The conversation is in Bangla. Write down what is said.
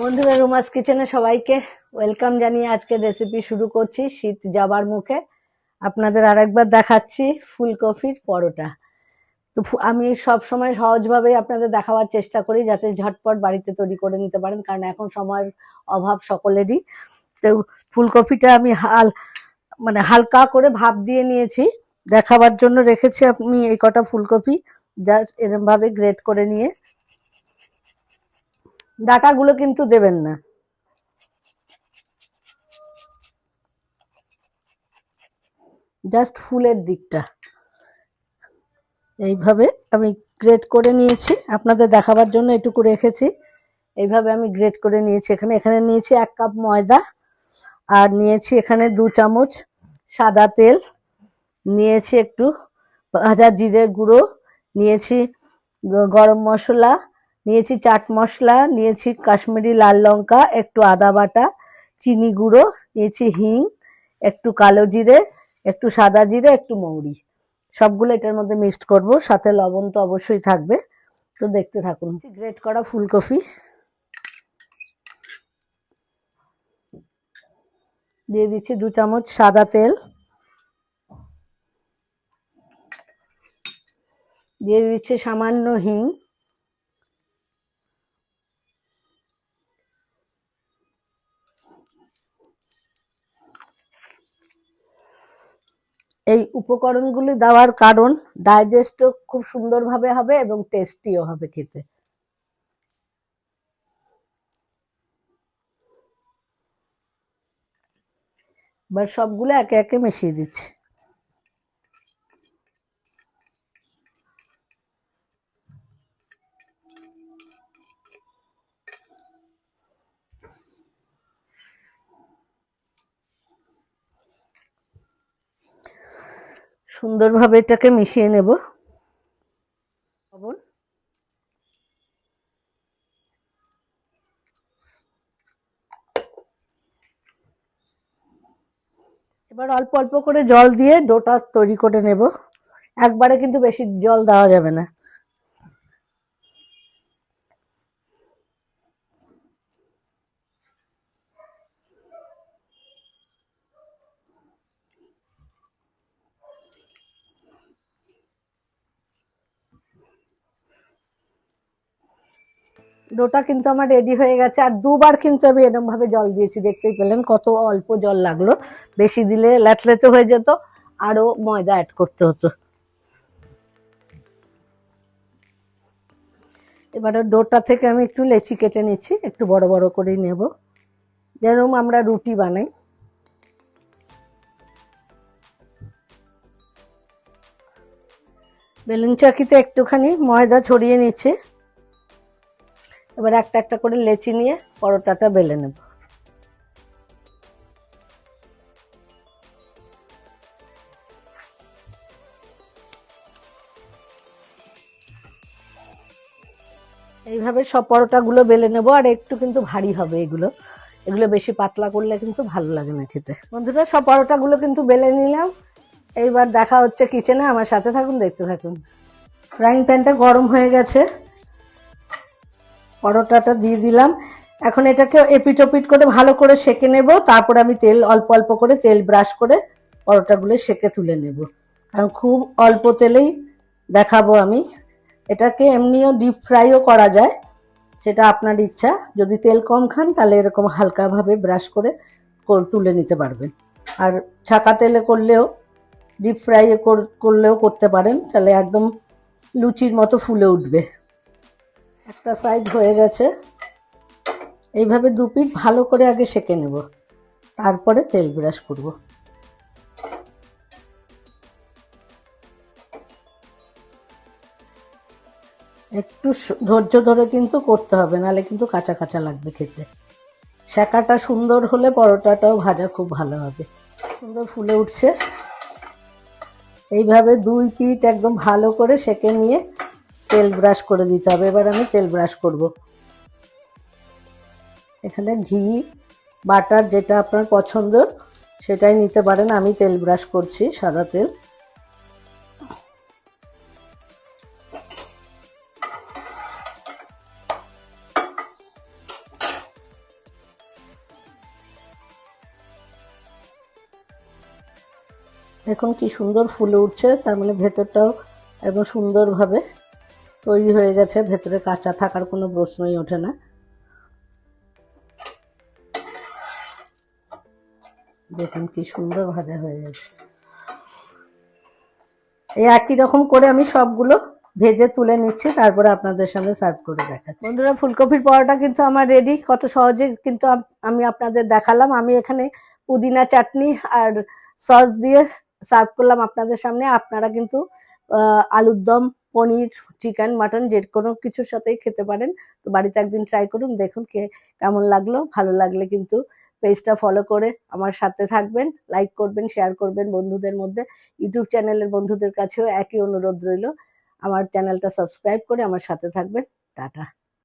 বন্ধুরা, রুমাস কিচেনে সবাইকে ওয়েলকাম জানিয়ে আজকে রেসিপি শুরু করছি। শীত যাবার মুখে আপনাদের আরেকবার দেখাচ্ছি ফুলকপির পরোটা। তো আমি সব সময় সহজভাবে আপনাদের দেখাবার চেষ্টা করি যাতে ঝটপট বাড়িতে তৈরি করে নিতে পারেন, কারণ এখন সময়ের অভাব সকলেরই। তো ফুলকপিটা আমি হালকা করে ভাপ দিয়ে নিয়েছি, দেখাবার জন্য রেখেছি। আপনি এই কটা ফুলকপি জাস্ট এরকম ভাবে গ্রেট করে নিয়ে, ডাটাগুলো কিন্তু দেবেন না, জাস্ট ফুলের দিকটা এইভাবে আমি গ্রেট করে নিয়েছি। আপনাদের দেখাবার জন্য এটুকু রেখেছি। এইভাবে আমি গ্রেট করে নিয়েছি। এখানে নিয়েছি 1 কাপ ময়দা, আর নিয়েছি এখানে 2 চামচ সাদা তেল, নিয়েছি একটু ভাজা জিরে গুঁড়ো, নিয়েছি গরম মশলা, নিয়েছি চাট মশলা, নিয়েছি কাশ্মীরি লাল লঙ্কা, একটু আদা বাটা, চিনি গুঁড়ো, নিয়েছি হিং, একটু কালো জিরে, একটু সাদা জিরে, একটু মৌরি। সবগুলো এটার মধ্যে মিক্সড করব, সাথে লবণ তো অবশ্যই থাকবে। তো দেখতে থাকুন। গ্রেট করা ফুলকপি দিয়ে দিচ্ছি, 2 চামচ সাদা তেল দিয়ে দিচ্ছি, সামান্য হিং, এই উপকরণগুলি দেওয়ার কারণ ডাইজেস্টও খুব সুন্দরভাবে হবে এবং টেস্টিও হবে খেতে। এবার সবগুলো একে একে মিশিয়ে দিচ্ছি। সুন্দরভাবে এটাকে মিশিয়ে নেব। লবণ, এবার অল্প অল্প করে জল দিয়ে ডোটা তৈরি করে নেব। একবারে কিন্তু বেশি জল দেওয়া যাবে না। ডোটা কিন্তু আমার রেডি হয়ে গেছে। আর দুবার কিন্তু আমি এরকম ভাবে জল দিয়েছি, দেখতেই পেলেন কত অল্প জল লাগলো। বেশি দিলে ল্যাটলেতে হয়ে যেত, আরো ময়দা অ্যাড করতে হতো। এবারে ডোটা থেকে আমি একটু লেচি কেটে নিচ্ছি, একটু বড় বড় করেই নেব, যেরকম আমরা রুটি বানাই। বেলুন চাকিতে একটুখানি ময়দা ছড়িয়ে নিচ্ছি। এবার একটা একটা করে লেচি নিয়ে পরোটাটা বেলে নেব। এইভাবে সব পরোটাগুলো বেলে নেব। আর একটু কিন্তু ভারী হবে এগুলো, এগুলো বেশি পাতলা করলে কিন্তু ভালো লাগে না খেতে। বন্ধুরা, সব পরোটাগুলো কিন্তু বেলে নিলাম। এইবার দেখা হচ্ছে কিচেনে, আমার সাথে থাকুন, দেখতে থাকুন। ফ্রাইং প্যানটা গরম হয়ে গেছে, পরোটাটা দিয়ে দিলাম। এখন এটাকে এপিট ওপিট করে ভালো করে সেঁকে নেব। তারপর আমি তেল অল্প অল্প করে তেল ব্রাশ করে পরোটাগুলো সেঁকে তুলে নেব, কারণ খুব অল্প তেলেই দেখাবো আমি। এটাকে এমনিও ডিপ ফ্রাইও করা যায়, সেটা আপনার ইচ্ছা। যদি তেল কম খান তাহলে এরকম হালকাভাবে ব্রাশ করে তুলে নিতে পারবেন। আর ছাকা তেলে করলেও, ডিপ ফ্রাই করলেও করতে পারেন, তাহলে একদম লুচির মতো ফুলে উঠবে। একটা সাইড হয়ে গেছে, এইভাবে 2 পিঠ ভালো করে আগে সেঁকে নেব, তারপরে তেল ব্রাশ করব। একটু ধৈর্য ধরে কিন্তু করতে হবে, নাহলে কিন্তু কাঁচা কাঁচা লাগবে খেতে। সেঁকাটা সুন্দর হলে পরোটাটাও ভাজা খুব ভালো হবে। সুন্দর ফুলে উঠছে। এইভাবে 2 পিঠ একদম ভালো করে সেঁকে নিয়ে তেল ব্রাশ করে দিতে হবে। এবার আমি তেল ব্রাশ করব। এখানে ঘি, বাটার যেটা আপনার পছন্দ সেটাই নিতে পারেন। আমি তেল ব্রাশ করছি, সাদা তেল। দেখুন কি সুন্দর ফুলে উঠছে, তার মানে ভেতরটাও একদম সুন্দরভাবে তৈরি হয়ে গেছে, ভেতরে কাঁচা থাকার কোনো প্রশ্নই ওঠে না। দেখুন কি সুন্দর ভাজা হয়ে গেছে। এই একই রকম করে আমি সবগুলো ভেজে তুলে নিচ্ছি, তারপরে আপনাদের সামনে সার্ভ করে দেখাচ্ছি। বন্ধুরা, ফুলকপির পরোটা কিন্তু আমার রেডি। কত সহজে কিন্তু আমি আপনাদের দেখালাম। আমি এখানে পুদিনা চাটনি আর সস দিয়ে সার্ভ করলাম আপনাদের সামনে। আপনারা কিন্তু আলুর দম, পনির, চিকেন, মাটন যে কোনো কিছুর সাথেই খেতে পারেন। তো বাড়িতে একদিন ট্রাই করুন, দেখুন কেমন লাগলো। ভালো লাগলে কিন্তু পেজটা ফলো করে আমার সাথে থাকবেন, লাইক করবেন, শেয়ার করবেন বন্ধুদের মধ্যে। ইউটিউব চ্যানেলের বন্ধুদের কাছেও একই অনুরোধ রইল, আমার চ্যানেলটা সাবস্ক্রাইব করে আমার সাথে থাকবেন। টাটা।